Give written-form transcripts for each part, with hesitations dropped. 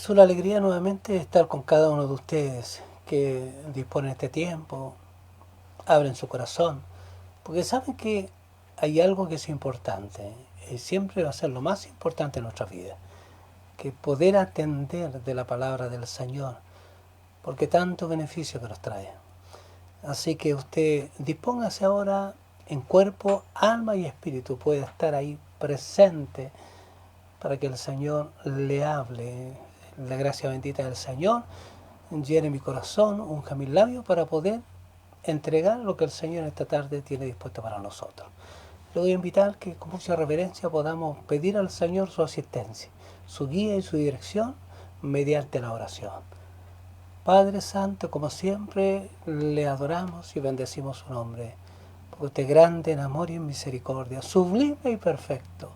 Es una alegría nuevamente estar con cada uno de ustedes que disponen este tiempo, abren su corazón, porque saben que hay algo que es importante, y siempre va a ser lo más importante en nuestra vida, que poder atender de la palabra del Señor, porque tanto beneficio que nos trae. Así que usted dispóngase ahora en cuerpo, alma y espíritu, puede estar ahí presente para que el Señor le hable. La gracia bendita del Señor llene mi corazón, unja mis labios para poder entregar lo que el Señor esta tarde tiene dispuesto para nosotros. Le voy a invitar que con mucha reverencia podamos pedir al Señor su asistencia, su guía y su dirección mediante la oración. Padre Santo, como siempre, le adoramos y bendecimos su nombre, porque usted es grande en amor y en misericordia, sublime y perfecto.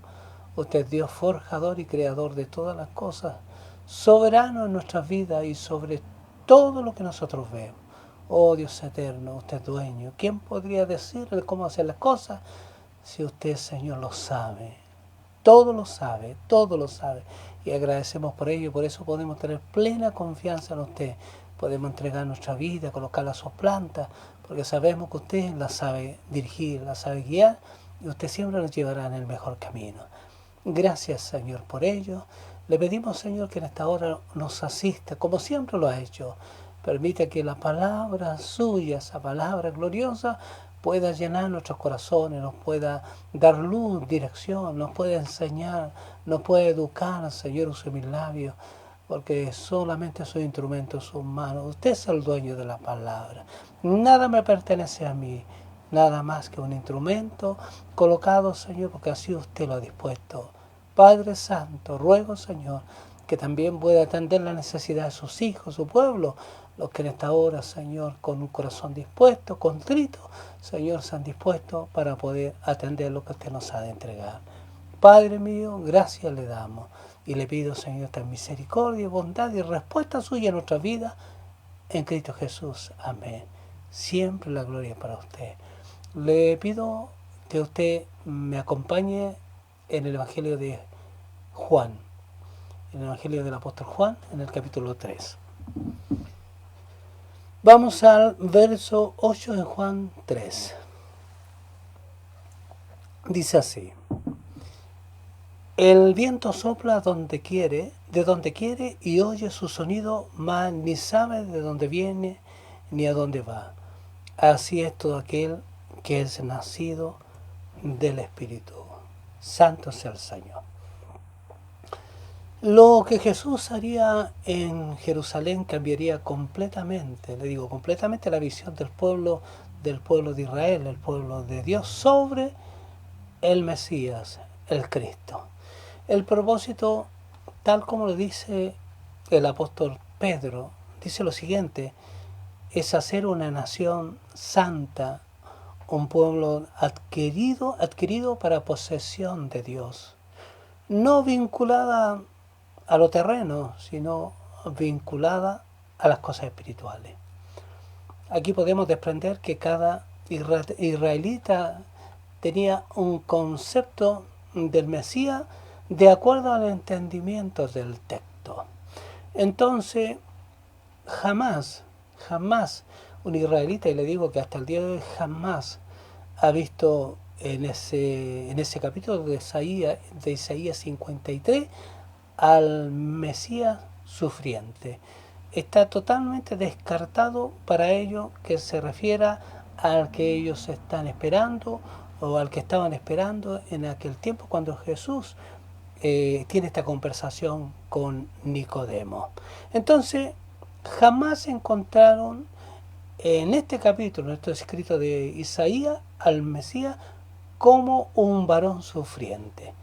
Usted es Dios forjador y creador de todas las cosas, soberano en nuestras vidas y sobre todo lo que nosotros vemos. Oh Dios eterno, usted es dueño. ¿Quién podría decirle cómo hacer las cosas si usted, Señor, lo sabe? Todo lo sabe, todo lo sabe. Y agradecemos por ello, por eso podemos tener plena confianza en usted. Podemos entregar nuestra vida, colocarla a sus plantas, porque sabemos que usted la sabe dirigir, la sabe guiar, y usted siempre nos llevará en el mejor camino. Gracias, Señor, por ello. Le pedimos, Señor, que en esta hora nos asista, como siempre lo ha hecho. Permite que la palabra suya, esa palabra gloriosa, pueda llenar nuestros corazones, nos pueda dar luz, dirección, nos pueda enseñar, nos pueda educar, Señor, use mis labios, porque solamente soy instrumento en sus manos. Usted es el dueño de la palabra. Nada me pertenece a mí, nada más que un instrumento colocado, Señor, porque así usted lo ha dispuesto. Padre Santo, ruego, Señor, que también pueda atender la necesidad de sus hijos, su pueblo, los que en esta hora, Señor, con un corazón dispuesto, contrito, Señor, se han dispuesto para poder atender lo que usted nos ha de entregar. Padre mío, gracias le damos y le pido, Señor, esta misericordia, bondad y respuesta suya en nuestra vida en Cristo Jesús. Amén. Siempre la gloria para usted. Le pido que usted me acompañe en el Evangelio de Juan, en el Evangelio del apóstol Juan, en el capítulo 3. Vamos al verso 8 de Juan 3. Dice así: el viento sopla de donde quiere y oye su sonido, mas ni sabe de dónde viene ni a dónde va. Así es todo aquel que es nacido del Espíritu. Santo sea el Señor. Lo que Jesús haría en Jerusalén cambiaría completamente, le digo completamente, la visión del pueblo de Israel, el pueblo de Dios, sobre el Mesías, el Cristo. El propósito, tal como lo dice el apóstol Pedro, dice lo siguiente: es hacer una nación santa, un pueblo adquirido para posesión de Dios, no vinculada a lo terreno, sino vinculada a las cosas espirituales. Aquí podemos desprender que cada israelita tenía un concepto del Mesías de acuerdo al entendimiento del texto. Entonces, jamás un israelita, y le digo que hasta el día de hoy jamás ha visto en ese capítulo de Isaías 53 al Mesías sufriente. Está totalmente descartado para ellos que se refiera al que ellos están esperando o al que estaban esperando en aquel tiempo cuando Jesús tiene esta conversación con Nicodemo. Entonces, jamás encontraron en este capítulo, en este escrito de Isaías, al Mesías como un varón sufriente.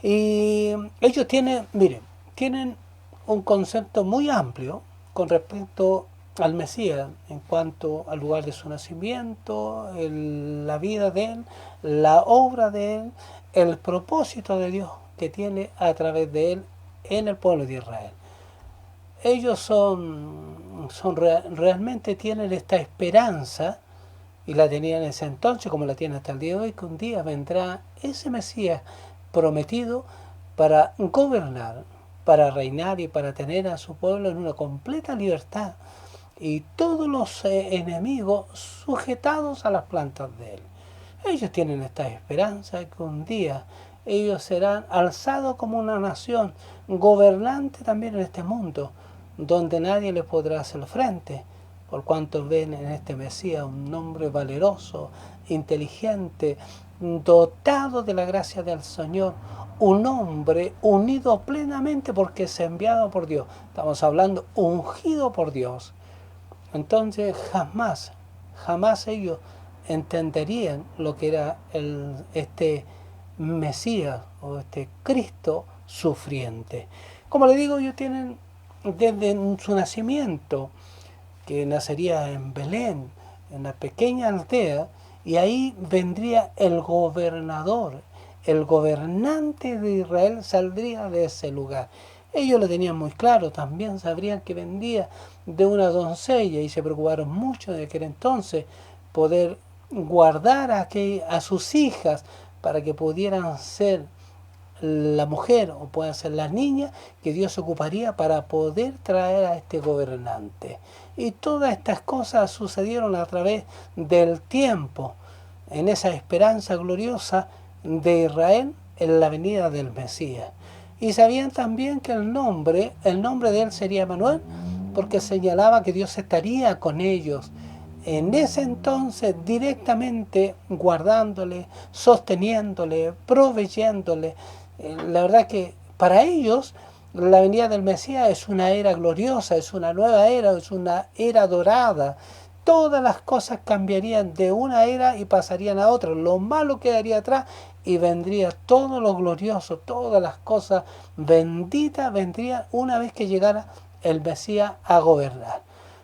Y ellos tienen un concepto muy amplio con respecto al Mesías en cuanto al lugar de su nacimiento, la vida de él, la obra de él, el propósito de Dios que tiene a través de él en el pueblo de Israel. Ellos realmente tienen esta esperanza, y la tenían en ese entonces como la tienen hasta el día de hoy, que un día vendrá ese Mesías prometido para gobernar, para reinar y para tener a su pueblo en una completa libertad, y todos los enemigos sujetados a las plantas de él. Ellos tienen esta esperanza que un día ellos serán alzados como una nación gobernante también en este mundo, donde nadie les podrá hacer frente, por cuanto ven en este Mesías un hombre valeroso, inteligente, dotado de la gracia del Señor, un hombre unido plenamente porque es enviado por Dios. Estamos hablando ungido por Dios. Entonces jamás ellos entenderían lo que era este Mesías o este Cristo sufriente. Como le digo, ellos tienen desde su nacimiento, que nacería en Belén, en una pequeña aldea, y ahí vendría el gobernador, el gobernante de Israel saldría de ese lugar. Ellos lo tenían muy claro, también sabrían que vendría de una doncella y se preocuparon mucho de aquel entonces poder guardar a sus hijas para que pudieran ser la mujer o puedan ser las niñas que Dios ocuparía para poder traer a este gobernante. Y todas estas cosas sucedieron a través del tiempo, en esa esperanza gloriosa de Israel en la venida del Mesías. Y sabían también que el nombre de él sería Emanuel, porque señalaba que Dios estaría con ellos en ese entonces directamente, guardándole, sosteniéndole, proveyéndole. La verdad que para ellos la venida del Mesías es una era gloriosa, es una nueva era, es una era dorada. Todas las cosas cambiarían de una era y pasarían a otra. Lo malo quedaría atrás y vendría todo lo glorioso, todas las cosas benditas vendrían una vez que llegara el Mesías a gobernar.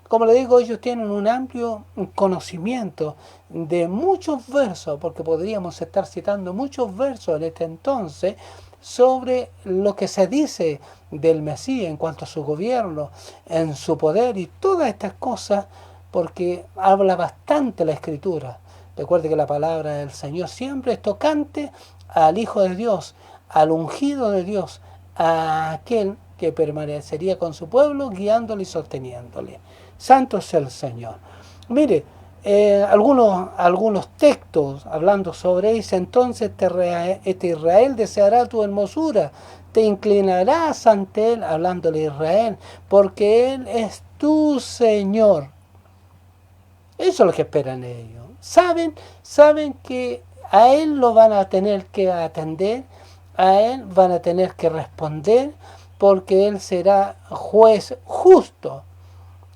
Como le digo, ellos tienen un amplio conocimiento de muchos versos, porque podríamos estar citando muchos versos en este entonces sobre lo que se dice del Mesías en cuanto a su gobierno, en su poder y todas estas cosas, porque habla bastante la Escritura. Recuerde que la palabra del Señor siempre es tocante al Hijo de Dios, al ungido de Dios, a aquel que permanecería con su pueblo, guiándole y sosteniéndole. Santo es el Señor. Mire, algunos textos hablando sobre eso, entonces este Israel deseará tu hermosura, te inclinarás ante él, hablándole a Israel, porque él es tu Señor. Eso es lo que esperan ellos. Saben que a él lo van a tener que atender, a él van a tener que responder, porque él será juez justo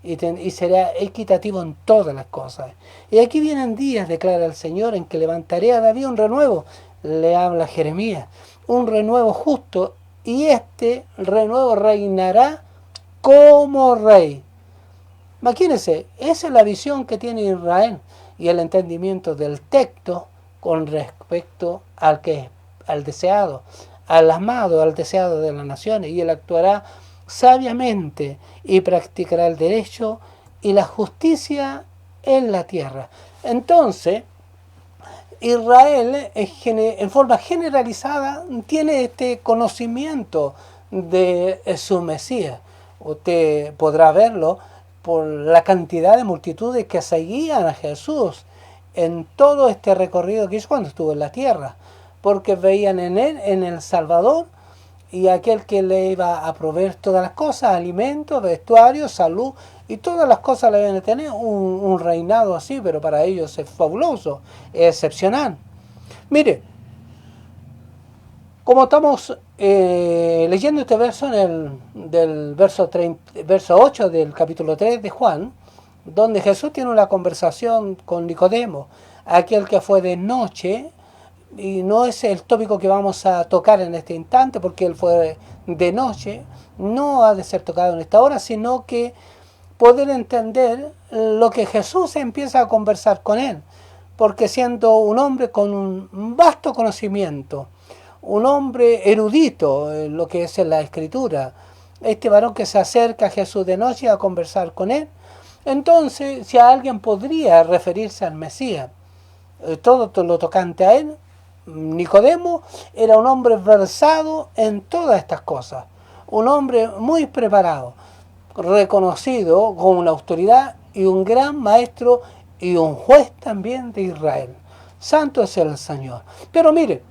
y será equitativo en todas las cosas. Y aquí vienen días, declara el Señor, en que levantaré a David un renuevo, le habla Jeremías, un renuevo justo, y este renuevo reinará como rey. Imagínense, esa es la visión que tiene Israel y el entendimiento del texto con respecto al deseado, al amado, al deseado de las naciones, y él actuará sabiamente y practicará el derecho y la justicia en la tierra. Entonces, Israel en forma generalizada tiene este conocimiento de su Mesías. Usted podrá verlo por la cantidad de multitudes que seguían a Jesús en todo este recorrido que hizo cuando estuvo en la tierra, porque veían en él, en el Salvador, y aquel que le iba a proveer todas las cosas, alimentos, vestuario, salud, y todas las cosas le iban a tener un reinado así, pero para ellos es fabuloso, es excepcional. Mire, como estamos leyendo este verso del verso 8 del capítulo 3 de Juan, donde Jesús tiene una conversación con Nicodemo, aquel que fue de noche, y no es el tópico que vamos a tocar en este instante, porque él fue de noche, no ha de ser tocado en esta hora, sino que poder entender lo que Jesús empieza a conversar con él, porque siendo un hombre con un vasto conocimiento, un hombre erudito en lo que es en la Escritura, este varón que se acerca a Jesús de noche a conversar con él, entonces si alguien podría referirse al Mesías, todo lo tocante a él, Nicodemo era un hombre versado en todas estas cosas, un hombre muy preparado, reconocido como una autoridad y un gran maestro y un juez también de Israel. Santo es el Señor. Pero mire,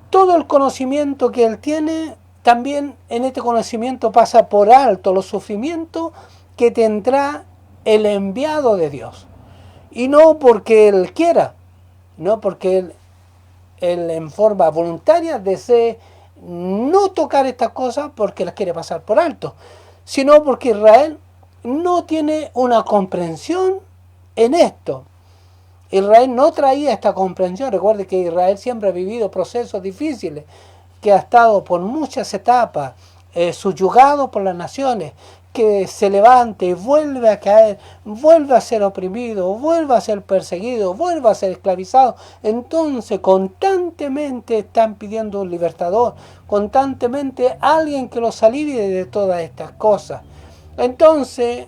todo el conocimiento que él tiene, también en este conocimiento pasa por alto los sufrimientos que tendrá el enviado de Dios. Y no porque él quiera, no porque él en forma voluntaria desee no tocar estas cosas porque las quiere pasar por alto, sino porque Israel no tiene una comprensión en esto. Israel no traía esta comprensión. Recuerde que Israel siempre ha vivido procesos difíciles, que ha estado por muchas etapas, subyugado por las naciones, que se levante y vuelve a caer, vuelve a ser oprimido, vuelve a ser perseguido, vuelve a ser esclavizado. Entonces constantemente están pidiendo un libertador, constantemente alguien que los alivie de todas estas cosas. Entonces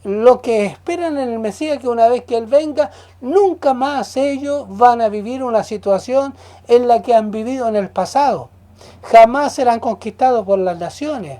lo que esperan en el Mesías, que una vez que Él venga, nunca más ellos van a vivir una situación en la que han vivido en el pasado. Jamás serán conquistados por las naciones,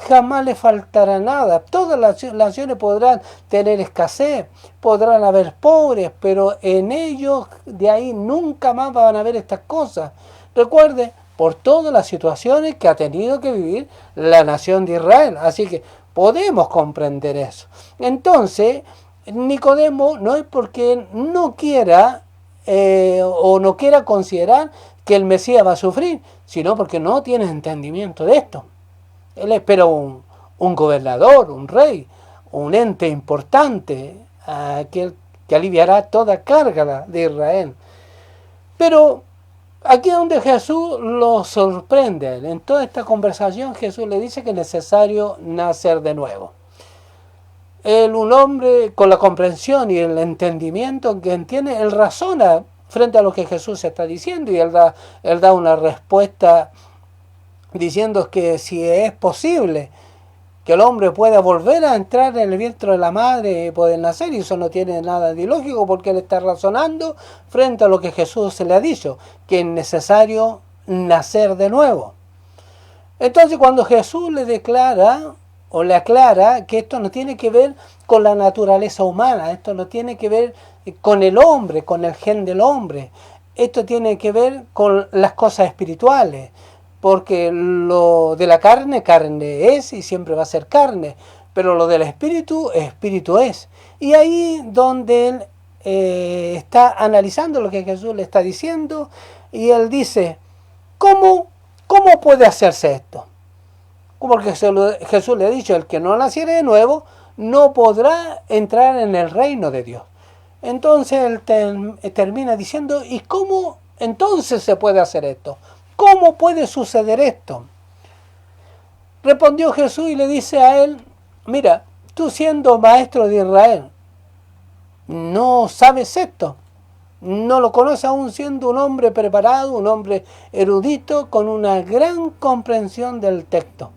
jamás les faltará nada. Todas las naciones podrán tener escasez, podrán haber pobres, pero en ellos de ahí nunca más van a haber estas cosas. Recuerde, por todas las situaciones que ha tenido que vivir la nación de Israel. Así que podemos comprender eso. Entonces, Nicodemo no es porque no quiera o no quiera considerar que el Mesías va a sufrir, sino porque no tiene entendimiento de esto. Él espera un gobernador, un rey, un ente importante, aquel que aliviará toda carga de Israel. Pero aquí es donde Jesús lo sorprende. En toda esta conversación Jesús le dice que es necesario nacer de nuevo. Él, un hombre con la comprensión y el entendimiento que tiene, él razona frente a lo que Jesús está diciendo, y él da una respuesta diciendo que si es posible que el hombre pueda volver a entrar en el vientre de la madre y poder nacer, y eso no tiene nada de ilógico, porque él está razonando frente a lo que Jesús se le ha dicho, que es necesario nacer de nuevo. Entonces cuando Jesús le declara o le aclara que esto no tiene que ver con la naturaleza humana, esto no tiene que ver con el hombre, con el gen del hombre, esto tiene que ver con las cosas espirituales, porque lo de la carne, carne es y siempre va a ser carne, pero lo del espíritu, espíritu es. Y ahí donde él está analizando lo que Jesús le está diciendo, y él dice, ¿cómo puede hacerse esto? Porque Jesús le ha dicho, el que no naciere de nuevo no podrá entrar en el reino de Dios. Entonces él termina diciendo, ¿y cómo entonces se puede hacer esto? ¿Cómo puede suceder esto? Respondió Jesús y le dice a él, mira, tú siendo maestro de Israel, no sabes esto, no lo conoces aún siendo un hombre preparado, un hombre erudito, con una gran comprensión del texto.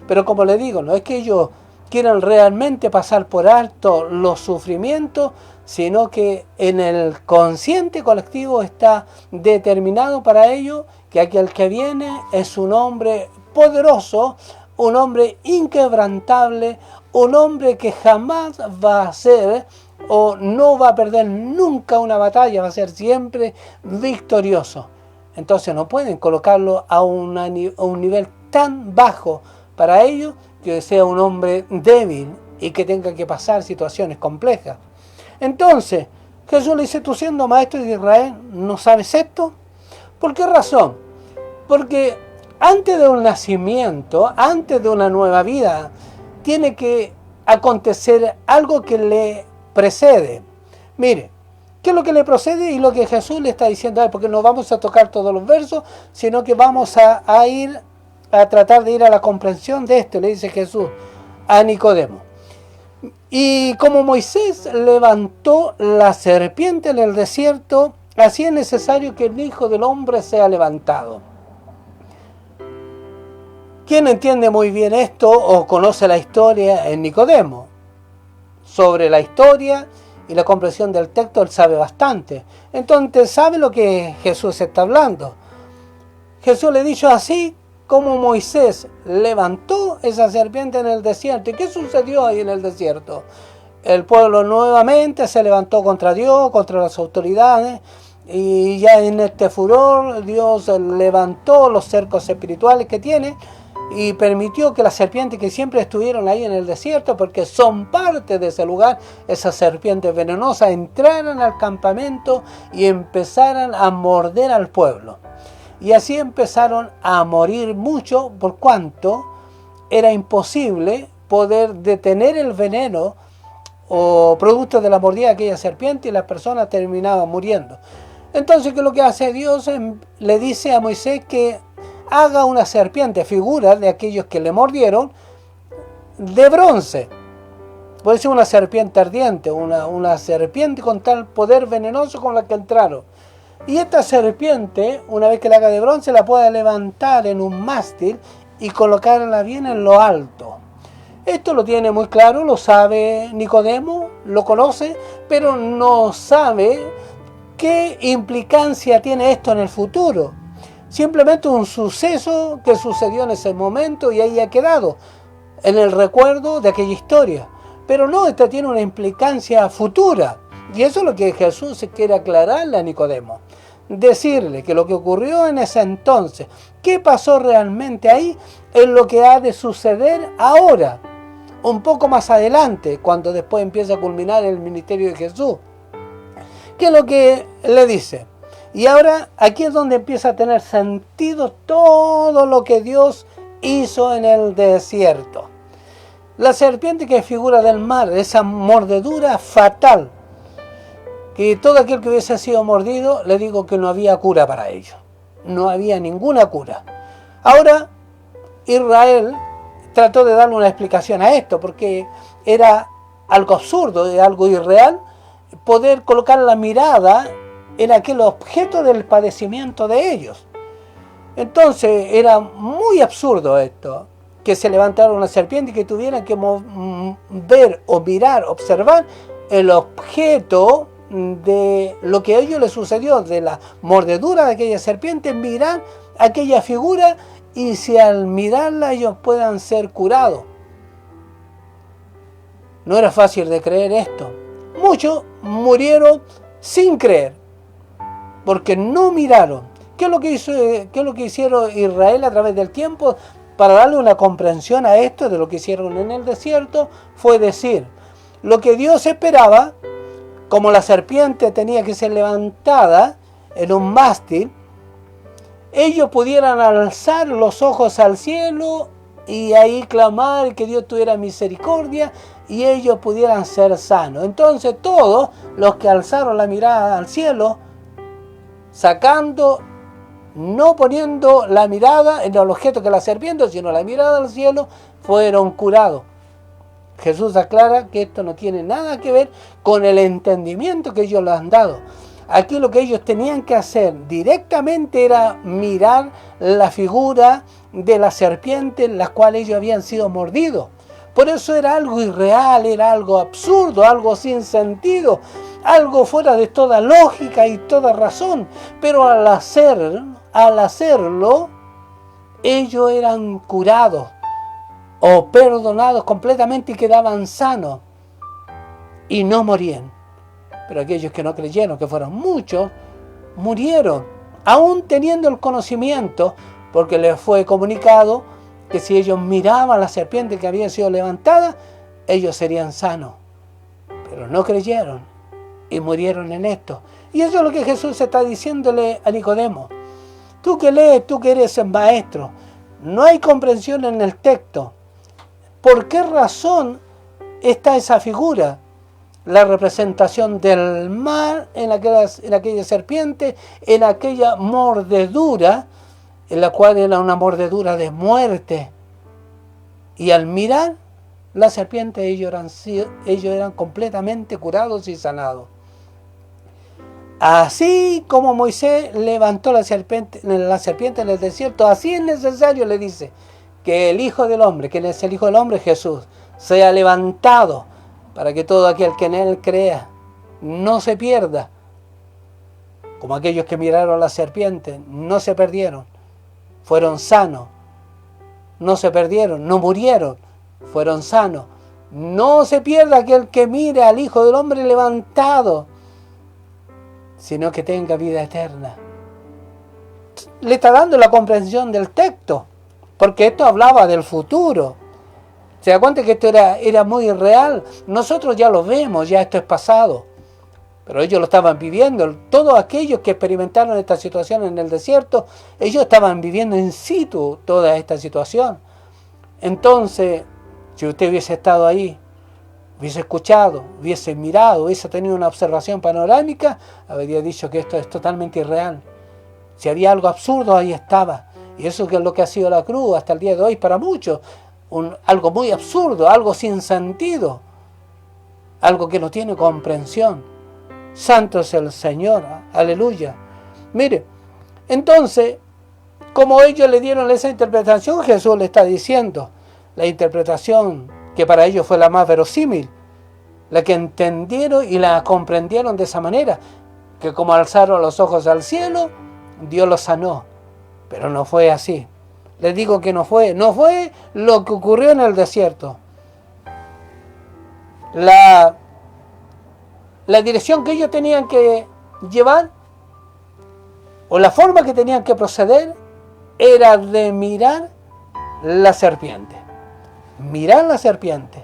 Pero como le digo, no es que ellos quieran realmente pasar por alto los sufrimientos, sino que en el consciente colectivo está determinado para ello que aquel que viene es un hombre poderoso, un hombre inquebrantable, un hombre que jamás va a ser o no va a perder nunca una batalla, va a ser siempre victorioso. Entonces no pueden colocarlo a un nivel tan bajo para ellos, que sea un hombre débil y que tenga que pasar situaciones complejas. Entonces, Jesús le dice, tú siendo maestro de Israel, ¿no sabes esto? ¿Por qué razón? Porque antes de un nacimiento, antes de una nueva vida, tiene que acontecer algo que le precede. Mire, ¿qué es lo que le procede y lo que Jesús le está diciendo? Porque no vamos a tocar todos los versos, sino que vamos a ir a tratar de ir a la comprensión de esto. Le dice Jesús a Nicodemo. Y como Moisés levantó la serpiente en el desierto, así es necesario que el Hijo del Hombre sea levantado. ¿Quién entiende muy bien esto o conoce la historia? En Nicodemo. Sobre la historia y la comprensión del texto él sabe bastante. Entonces sabe lo que Jesús está hablando. Jesús le dijo así cómo Moisés levantó esa serpiente en el desierto. ¿Y qué sucedió ahí en el desierto? El pueblo nuevamente se levantó contra Dios, contra las autoridades, y ya en este furor Dios levantó los cercos espirituales que tiene y permitió que las serpientes que siempre estuvieron ahí en el desierto, porque son parte de ese lugar, esas serpientes venenosas, entraran al campamento y empezaran a morder al pueblo. Y así empezaron a morir mucho, por cuanto era imposible poder detener el veneno o producto de la mordida de aquella serpiente, y las personas terminaban muriendo. Entonces, ¿qué es lo que hace Dios? Le dice a Moisés que haga una serpiente, figura de aquellos que le mordieron, de bronce. Puede ser una serpiente ardiente, una serpiente con tal poder venenoso con la que entraron. Y esta serpiente, una vez que la haga de bronce, la puede levantar en un mástil y colocarla bien en lo alto. Esto lo tiene muy claro, lo sabe Nicodemo, lo conoce, pero no sabe qué implicancia tiene esto en el futuro. Simplemente un suceso que sucedió en ese momento y ahí ha quedado, en el recuerdo de aquella historia. Pero no, esta tiene una implicancia futura. Y eso es lo que Jesús quiere aclararle a Nicodemo. Decirle que lo que ocurrió en ese entonces, qué pasó realmente ahí, es lo que ha de suceder ahora. Un poco más adelante, cuando después empieza a culminar el ministerio de Jesús. ¿Qué es lo que le dice? Y ahora aquí es donde empieza a tener sentido todo lo que Dios hizo en el desierto. La serpiente que figura del mar, esa mordedura fatal, que todo aquel que hubiese sido mordido, le digo que no había cura para ello. No había ninguna cura. Ahora, Israel trató de darle una explicación a esto, porque era algo absurdo, algo irreal, poder colocar la mirada en aquel objeto del padecimiento de ellos. Entonces era muy absurdo esto, que se levantara una serpiente y que tuvieran que ver o mirar, observar el objeto de lo que a ellos les sucedió, de la mordedura de aquella serpiente, mirar aquella figura, y si al mirarla ellos puedan ser curados. No era fácil de creer esto. Muchos murieron sin creer, porque no miraron. ¿Qué es lo que hicieron Israel a través del tiempo para darle una comprensión a esto de lo que hicieron en el desierto? Fue decir, lo que Dios esperaba, como la serpiente tenía que ser levantada en un mástil, ellos pudieran alzar los ojos al cielo y ahí clamar que Dios tuviera misericordia y ellos pudieran ser sanos. Entonces todos los que alzaron la mirada al cielo, no poniendo la mirada en el objeto que la serpiente, sino la mirada al cielo, fueron curados. Jesús aclara que esto no tiene nada que ver con el entendimiento que ellos le han dado. Aquí lo que ellos tenían que hacer directamente era mirar la figura de la serpiente en la cual ellos habían sido mordidos. Por eso era algo irreal, era algo absurdo, algo sin sentido, algo fuera de toda lógica y toda razón. Pero al hacerlo, ellos eran curados o perdonados completamente y quedaban sanos y no morían. Pero aquellos que no creyeron, que fueron muchos, murieron, aún teniendo el conocimiento, porque les fue comunicado que si ellos miraban a la serpiente que había sido levantada, ellos serían sanos. Pero no creyeron y murieron en esto. Y eso es lo que Jesús está diciéndole a Nicodemo. Tú que lees, tú que eres el maestro, no hay comprensión en el texto. ¿Por qué razón está esa figura? La representación del mar en aquella serpiente, en aquella mordedura, en la cual era una mordedura de muerte. Y al mirar la serpiente, ellos eran completamente curados y sanados. Así como Moisés levantó la serpiente en el desierto, así es necesario, le dice, que el Hijo del Hombre, que es el Hijo del Hombre, Jesús, sea levantado, para que todo aquel que en Él crea no se pierda, como aquellos que miraron a la serpiente, no se perdieron, fueron sanos no se perdieron, no murieron, fueron sanos. No se pierda aquel que mire al Hijo del Hombre levantado, sino que tenga vida eterna. Le está dando la comprensión del texto, porque esto hablaba del futuro. ¿Se da cuenta que esto era muy real? Nosotros ya lo vemos, ya esto es pasado, pero ellos lo estaban viviendo. Todos aquellos que experimentaron esta situación en el desierto, ellos estaban viviendo in situ toda esta situación. Entonces, si usted hubiese estado ahí, hubiese escuchado, hubiese mirado, hubiese tenido una observación panorámica, habría dicho que esto es totalmente irreal. Si había algo absurdo, ahí estaba. Y eso es lo que ha sido la cruz hasta el día de hoy para muchos. Algo muy absurdo, algo sin sentido, algo que no tiene comprensión. Santo es el Señor, aleluya. Mire, entonces, como ellos le dieron esa interpretación, Jesús le está diciendo, la interpretación que para ellos fue la más verosímil, la que entendieron y la comprendieron de esa manera, que como alzaron los ojos al cielo, Dios los sanó. Pero no fue así. Les digo que no fue lo que ocurrió en el desierto. La dirección que ellos tenían que llevar, o la forma que tenían que proceder, era de mirar la serpiente. Mirar la serpiente.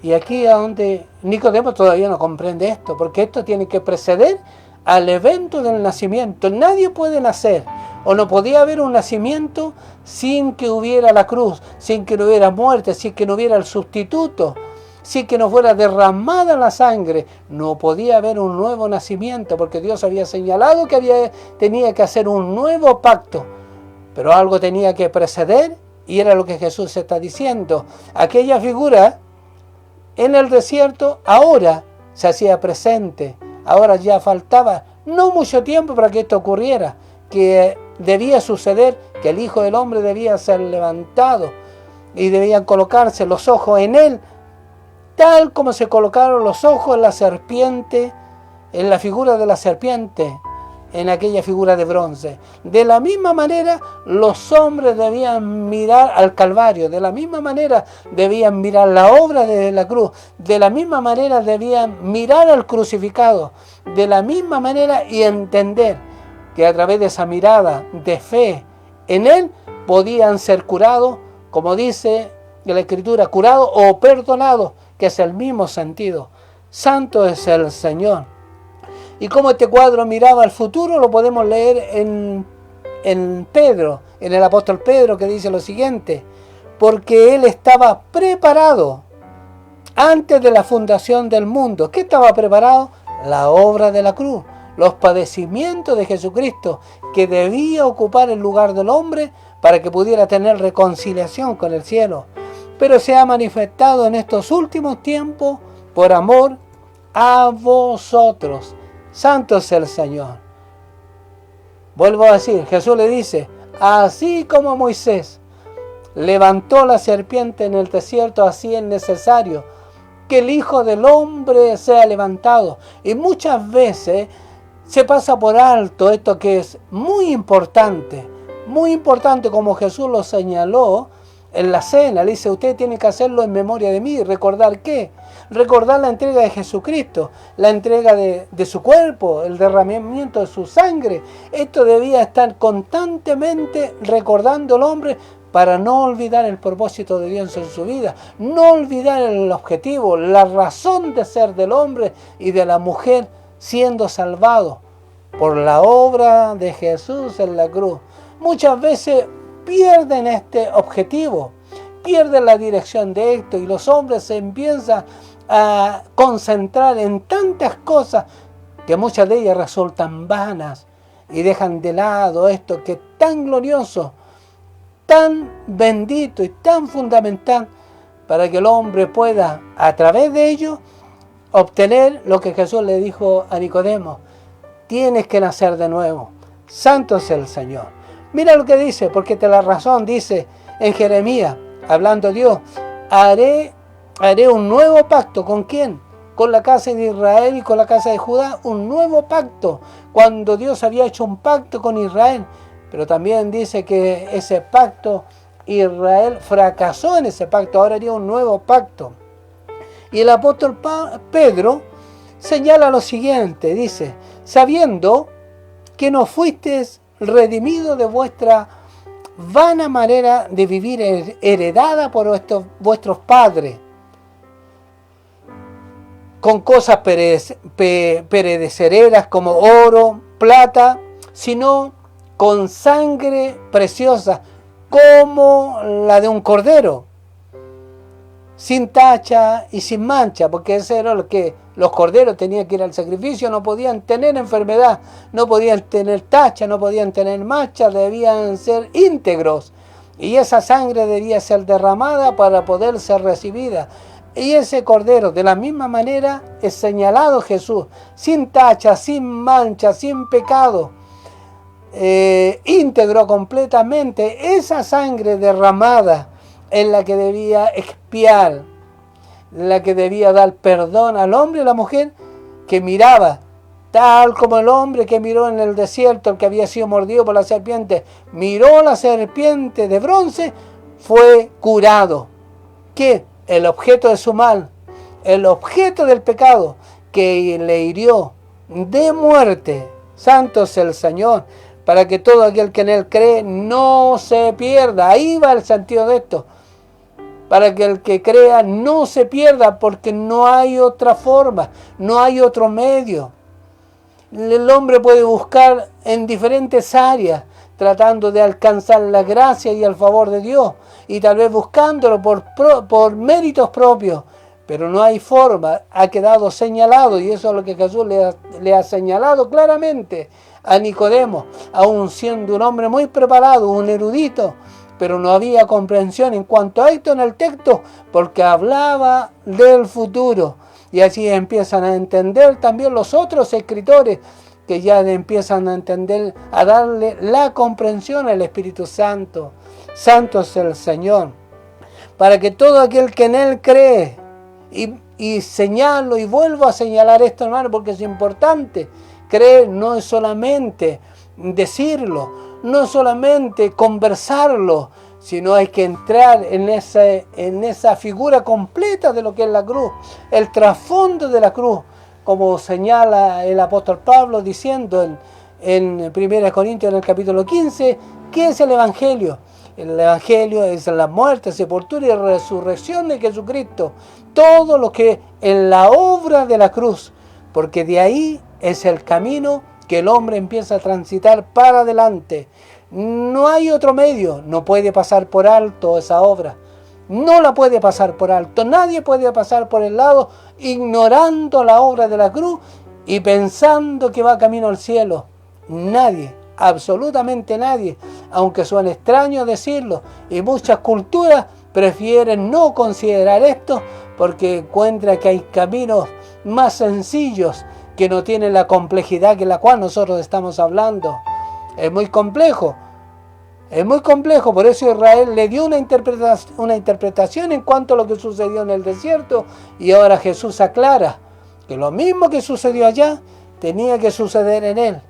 Y aquí es donde Nicodemo todavía no comprende esto, porque esto tiene que preceder al evento del nacimiento. Nadie puede nacer, o no podía haber un nacimiento sin que hubiera la cruz, sin que no hubiera muerte, sin que no hubiera el sustituto, sin que no fuera derramada la sangre. No podía haber un nuevo nacimiento, porque Dios había señalado que tenía que hacer un nuevo pacto, pero algo tenía que preceder, y era lo que Jesús está diciendo. Aquella figura en el desierto ahora se hacía presente. Ahora ya faltaba no mucho tiempo para que esto ocurriera, que debía suceder, que el Hijo del Hombre debía ser levantado y debían colocarse los ojos en Él, tal como se colocaron los ojos en la serpiente, en la figura de la serpiente, en aquella figura de bronce. De la misma manera, los hombres debían mirar al Calvario, de la misma manera debían mirar la obra de la cruz, de la misma manera debían mirar al crucificado, de la misma manera, y entender que a través de esa mirada de fe en Él podían ser curados, como dice la Escritura, curados o perdonados, que es el mismo sentido. Santo es el Señor. Y como este cuadro miraba al futuro, lo podemos leer en Pedro, en el apóstol Pedro, que dice lo siguiente: porque Él estaba preparado antes de la fundación del mundo. ¿Qué estaba preparado? La obra de la cruz, los padecimientos de Jesucristo, que debía ocupar el lugar del hombre para que pudiera tener reconciliación con el cielo. Pero se ha manifestado en estos últimos tiempos por amor a vosotros. Santo es el Señor. Vuelvo a decir, Jesús le dice, así como Moisés levantó la serpiente en el desierto, así es necesario que el Hijo del Hombre sea levantado. Y muchas veces se pasa por alto esto que es muy importante como Jesús lo señaló en la cena. Le dice, usted tiene que hacerlo en memoria de mí. ¿Recordar qué? Recordar la entrega de Jesucristo, la entrega de su cuerpo, el derramamiento de su sangre. Esto debía estar constantemente recordando el hombre para no olvidar el propósito de Dios en su vida, no olvidar el objetivo, la razón de ser del hombre y de la mujer siendo salvado por la obra de Jesús en la cruz. Muchas veces pierden este objetivo, pierden la dirección de esto, y los hombres se empiezan a concentrar en tantas cosas que muchas de ellas resultan vanas y dejan de lado esto que es tan glorioso, tan bendito y tan fundamental para que el hombre pueda a través de ello obtener lo que Jesús le dijo a Nicodemo: tienes que nacer de nuevo. Santo es el Señor. Mira lo que dice, porque te la razón dice en Jeremías, hablando Dios, haré un nuevo pacto. ¿Con quién? Con la casa de Israel y con la casa de Judá, un nuevo pacto. Cuando Dios había hecho un pacto con Israel, pero también dice que ese pacto, Israel fracasó en ese pacto, ahora haría un nuevo pacto. Y el apóstol Pedro señala lo siguiente, dice, sabiendo que no fuisteis redimidos de vuestra vana manera de vivir heredada por vuestros padres, con cosas perecederas como oro, plata, sino con sangre preciosa como la de un cordero, sin tacha y sin mancha, porque eso era lo que los corderos tenían que ir al sacrificio, no podían tener enfermedad, no podían tener tacha, no podían tener mancha, debían ser íntegros, y esa sangre debía ser derramada para poder ser recibida. Y ese cordero, de la misma manera, es señalado Jesús, sin tacha, sin mancha, sin pecado, íntegro completamente. Esa sangre derramada es la que debía expiar, la que debía dar perdón al hombre y a la mujer que miraba, tal como el hombre que miró en el desierto, el que había sido mordido por la serpiente, miró la serpiente de bronce, fue curado. ¿Qué? El objeto de su mal, el objeto del pecado que le hirió de muerte. Santo es el Señor, para que todo aquel que en Él cree no se pierda. Ahí va el sentido de esto. Para que el que crea no se pierda, porque no hay otra forma, no hay otro medio. El hombre puede buscar en diferentes áreas, tratando de alcanzar la gracia y el favor de Dios, y tal vez buscándolo por méritos propios, pero no hay forma. Ha quedado señalado, y eso es lo que Jesús le ha señalado claramente a Nicodemo, aun siendo un hombre muy preparado, un erudito, pero no había comprensión en cuanto a esto en el texto, porque hablaba del futuro. Y así empiezan a entender también los otros escritores, que ya empiezan a entender, a darle la comprensión al Espíritu Santo. Santo es el Señor, para que todo aquel que en Él cree, y señalo y vuelvo a señalar esto, hermano, porque es importante. Creer no es solamente decirlo, no es solamente conversarlo, sino hay que entrar en esa figura completa de lo que es la cruz, el trasfondo de la cruz, como señala el apóstol Pablo diciendo en 1 Corintios en el capítulo 15, ¿qué es el Evangelio? El Evangelio es la muerte, sepultura y resurrección de Jesucristo, todo lo que en la obra de la cruz, porque de ahí es el camino que el hombre empieza a transitar para adelante. No hay otro medio, no puede pasar por alto esa obra, no la puede pasar por alto, nadie puede pasar por el lado ignorando la obra de la cruz y pensando que va camino al cielo. Nadie, absolutamente nadie, aunque suene extraño decirlo, y muchas culturas prefieren no considerar esto porque encuentran que hay caminos más sencillos que no tienen la complejidad que la cual nosotros estamos hablando. Es muy complejo, por eso Israel le dio una interpretación en cuanto a lo que sucedió en el desierto, y ahora Jesús aclara que lo mismo que sucedió allá tenía que suceder en Él.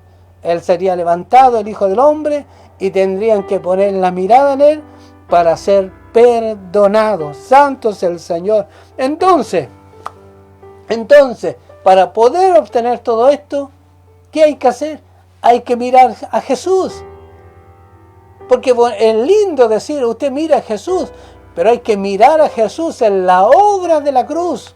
Él sería levantado, el Hijo del Hombre, y tendrían que poner la mirada en Él para ser perdonados. Santo es el Señor. Entonces, para poder obtener todo esto, ¿qué hay que hacer? Hay que mirar a Jesús. Porque es lindo decir, usted mira a Jesús, pero hay que mirar a Jesús en la obra de la cruz.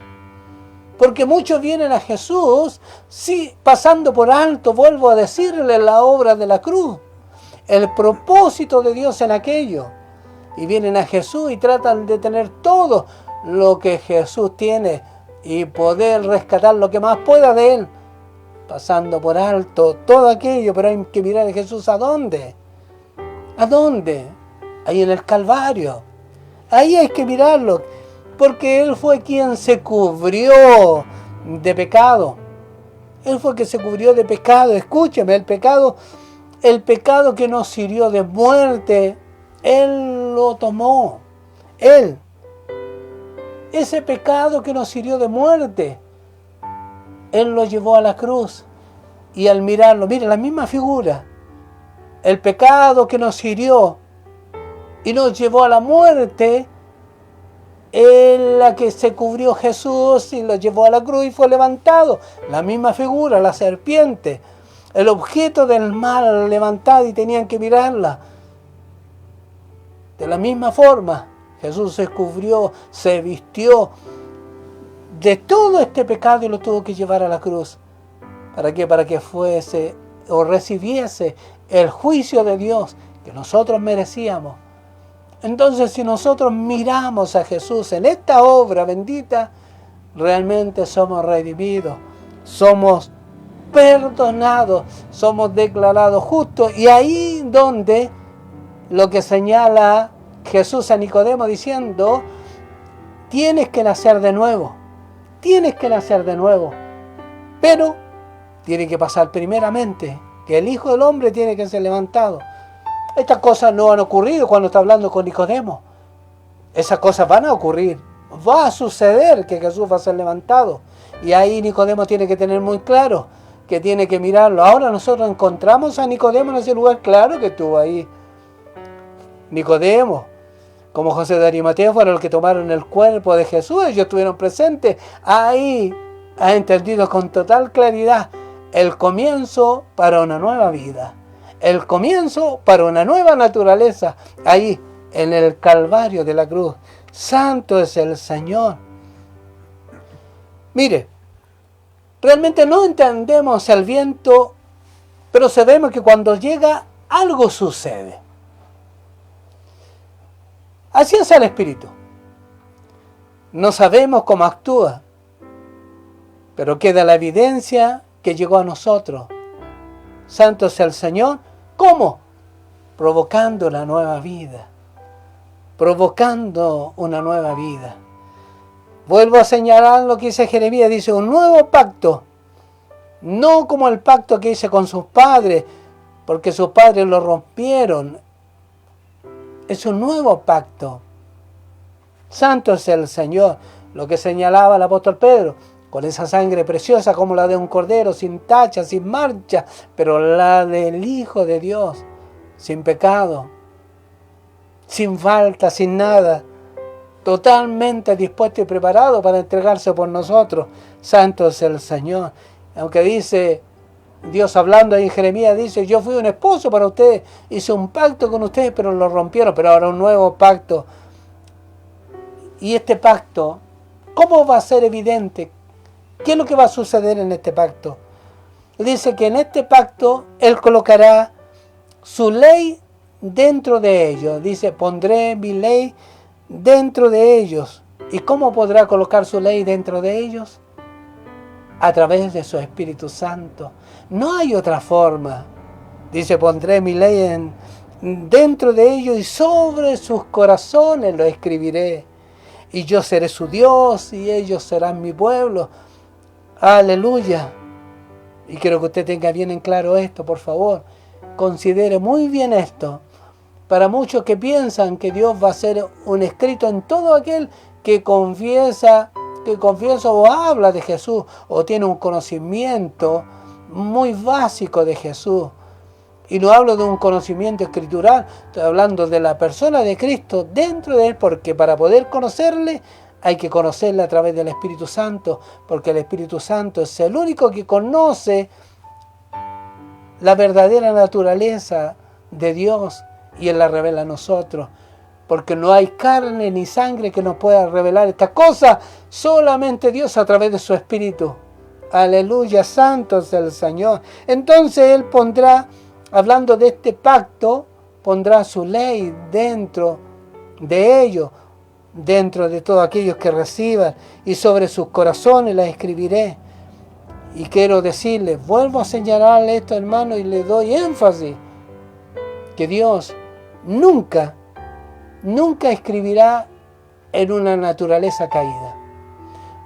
Porque muchos vienen a Jesús, sí, pasando por alto, vuelvo a decirle, la obra de la cruz, el propósito de Dios en aquello. Y vienen a Jesús y tratan de tener todo lo que Jesús tiene y poder rescatar lo que más pueda de Él, pasando por alto todo aquello. Pero hay que mirar a Jesús, ¿a dónde? ¿A dónde? Ahí en el Calvario. Ahí hay que mirarlo, porque Él fue quien se cubrió de pecado. Él fue quien se cubrió de pecado. Escúcheme, el pecado que nos hirió de muerte, Él lo tomó. Él. Ese pecado que nos hirió de muerte, Él lo llevó a la cruz. Y al mirarlo, mire, la misma figura. el pecado que nos hirió y nos llevó a la muerte, en la que se cubrió Jesús y lo llevó a la cruz y fue levantado. La misma figura, la serpiente, el objeto del mal levantado y tenían que mirarla. De la misma forma, Jesús se cubrió, se vistió de todo este pecado y lo tuvo que llevar a la cruz. ¿Para qué? Para que fuese o recibiese el juicio de Dios que nosotros merecíamos. Entonces, si nosotros miramos a Jesús en esta obra bendita, realmente somos redimidos, somos perdonados, somos declarados justos. Y ahí donde lo que señala Jesús a Nicodemo diciendo, tienes que nacer de nuevo, tienes que nacer de nuevo. Pero tiene que pasar primeramente que el Hijo del Hombre tiene que ser levantado. Estas cosas no han ocurrido cuando está hablando con Nicodemo. Esas cosas van a ocurrir. Va a suceder que Jesús va a ser levantado. Y ahí Nicodemo tiene que tener muy claro que tiene que mirarlo. Ahora nosotros encontramos a Nicodemo en ese lugar. Claro que estuvo ahí. Nicodemo, como José de Arimatea, fueron los que tomaron el cuerpo de Jesús. Ellos estuvieron presentes. Ahí ha entendido con total claridad el comienzo para una nueva vida. El comienzo para una nueva naturaleza, ahí en el Calvario de la cruz. Santo es el Señor. Mire, realmente no entendemos el viento, pero sabemos que cuando llega, algo sucede. Así es el Espíritu. No sabemos cómo actúa, pero queda la evidencia que llegó a nosotros. Santo es el Señor. ¿Cómo? Provocando la nueva vida. Provocando una nueva vida. Vuelvo a señalar lo que dice Jeremías. Dice, un nuevo pacto. No como el pacto que hice con sus padres, porque sus padres lo rompieron. Es un nuevo pacto. Santo es el Señor. Lo que señalaba el apóstol Pedro. Con esa sangre preciosa como la de un cordero, sin tacha, sin mancha, pero la del Hijo de Dios, sin pecado, sin falta, sin nada, totalmente dispuesto y preparado para entregarse por nosotros. Santo es el Señor. Aunque dice, Dios hablando ahí en Jeremías, dice, yo fui un esposo para ustedes, hice un pacto con ustedes, pero lo rompieron, pero ahora un nuevo pacto. Y este pacto, ¿cómo va a ser evidente? ¿Qué es lo que va a suceder en este pacto? Dice que en este pacto Él colocará su ley dentro de ellos. Dice, pondré mi ley dentro de ellos. ¿Y cómo podrá colocar su ley dentro de ellos? A través de su Espíritu Santo. No hay otra forma. Dice, pondré mi ley dentro de ellos y sobre sus corazones lo escribiré. Y yo seré su Dios y ellos serán mi pueblo. Aleluya. Y quiero que usted tenga bien en claro esto, por favor. Considere muy bien esto. Para muchos que piensan que Dios va a ser un escrito en todo aquel que confiesa o habla de Jesús o tiene un conocimiento muy básico de Jesús. Y no hablo de un conocimiento escritural, estoy hablando de la persona de Cristo dentro de Él, porque para poder conocerle hay que conocerle a través del Espíritu Santo, porque el Espíritu Santo es el único que conoce la verdadera naturaleza de Dios y Él la revela a nosotros. Porque no hay carne ni sangre que nos pueda revelar estas cosas, solamente Dios a través de su Espíritu. Aleluya, santo es el Señor. Entonces Él pondrá, hablando de este pacto, pondrá su ley dentro de ellos, dentro de todos aquellos que reciban, y sobre sus corazones la escribiré. Y quiero decirles, vuelvo a señalarle esto, hermano, y le doy énfasis, que Dios nunca escribirá en una naturaleza caída.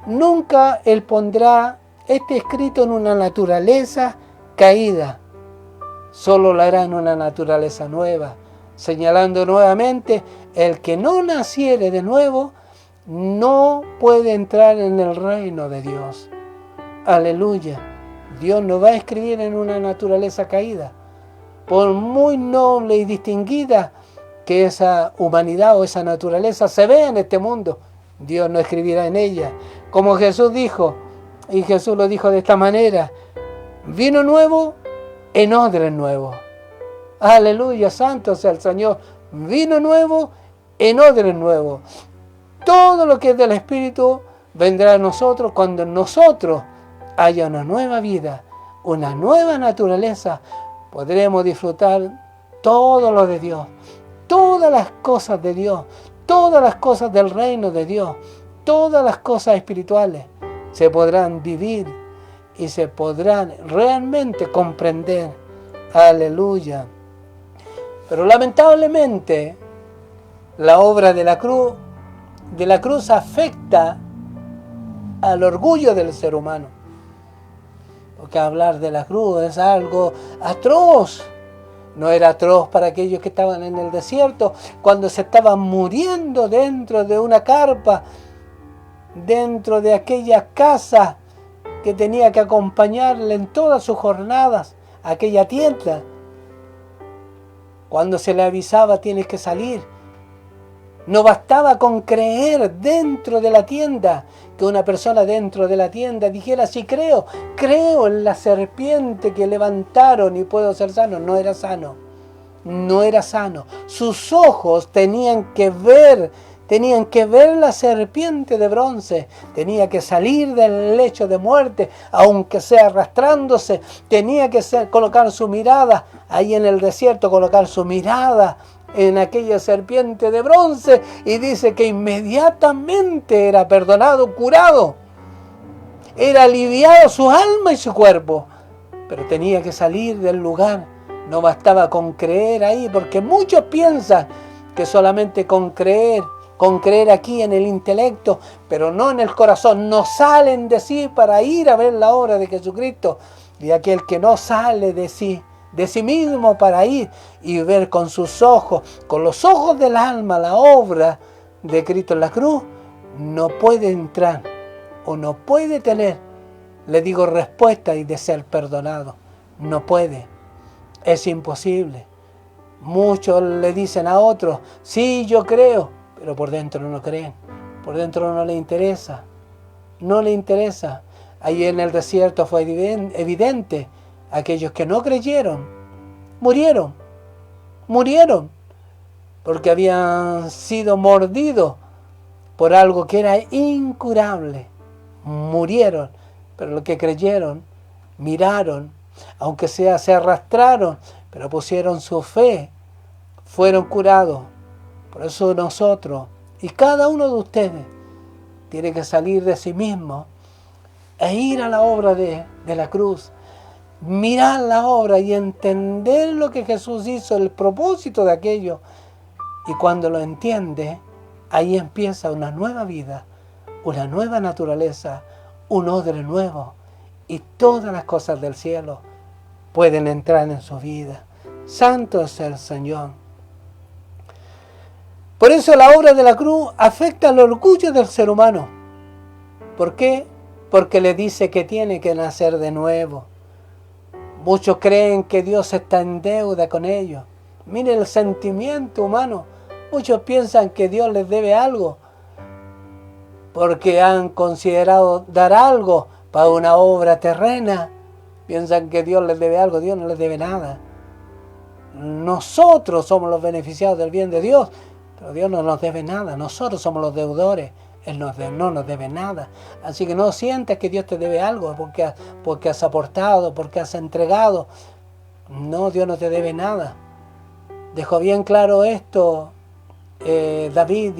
Nunca Él pondrá este escrito en una naturaleza caída. Solo lo hará en una naturaleza nueva, señalando nuevamente, el que no naciere de nuevo no puede entrar en el reino de Dios. Aleluya. Dios no va a escribir en una naturaleza caída. por muy noble y distinguida que esa humanidad o esa naturaleza se ve en este mundo, Dios no escribirá en ella. Como Jesús dijo, y Jesús lo dijo de esta manera: vino nuevo en odres nuevos. Aleluya, santo sea el Señor. Vino nuevo en odres nuevos. Todo lo que es del Espíritu vendrá a nosotros cuando en nosotros haya una nueva vida, una nueva naturaleza. Podremos disfrutar todo lo de Dios, todas las cosas de Dios, todas las cosas del reino de Dios, todas las cosas espirituales se podrán vivir y se podrán realmente comprender. Aleluya. Pero lamentablemente la obra de la cruz afecta al orgullo del ser humano. Porque hablar de la cruz es algo atroz. No era atroz para aquellos que estaban en el desierto, cuando se estaban muriendo dentro de una carpa, dentro de aquella casa que tenía que acompañarle en todas sus jornadas, aquella tienda. Cuando se le avisaba: tienes que salir. No bastaba con creer dentro de la tienda, que una persona dentro de la tienda dijera: sí, creo en la serpiente que levantaron y puedo ser sano. No era sano, no era sano. Sus ojos tenían que ver la serpiente de bronce, tenía que salir del lecho de muerte, aunque sea arrastrándose, tenía que colocar su mirada ahí en el desierto, colocar su mirada en aquella serpiente de bronce, y dice que inmediatamente era perdonado, curado, era aliviado su alma y su cuerpo, pero tenía que salir del lugar. No bastaba con creer ahí, porque muchos piensan que solamente con creer aquí en el intelecto, pero no en el corazón, no salen de sí para ir a ver la obra de Jesucristo. Y aquel que no sale de sí mismo para ir y ver con sus ojos, con los ojos del alma, la obra de Cristo en la cruz, no puede entrar o no puede tener, le digo, respuesta y de ser perdonado. No puede, es imposible. Muchos le dicen a otros: sí, yo creo, pero por dentro no creen, por dentro no le interesa, no le interesa. Ahí en el desierto fue evidente. Aquellos que no creyeron, murieron, porque habían sido mordidos por algo que era incurable. Murieron, pero los que creyeron, miraron, aunque sea se arrastraron, pero pusieron su fe, fueron curados. Por eso nosotros, y cada uno de ustedes, tiene que salir de sí mismo e ir a la obra de la cruz. Mirar la obra y entender lo que Jesús hizo, el propósito de aquello. Y cuando lo entiende, ahí empieza una nueva vida, una nueva naturaleza, un odre nuevo. Y todas las cosas del cielo pueden entrar en su vida. Santo es el Señor. Por eso la obra de la cruz afecta al orgullo del ser humano. ¿Por qué? Porque le dice que tiene que nacer de nuevo. Muchos creen que Dios está en deuda con ellos. Mire el sentimiento humano. Muchos piensan que Dios les debe algo, porque han considerado dar algo para una obra terrena. Piensan que Dios les debe algo. Dios no les debe nada. Nosotros somos los beneficiados del bien de Dios, pero Dios no nos debe nada. Nosotros somos los deudores. Él no nos debe nada. Así que no sientas que Dios te debe algo porque has aportado, porque has entregado. No, Dios no te debe nada. Dejó bien claro esto David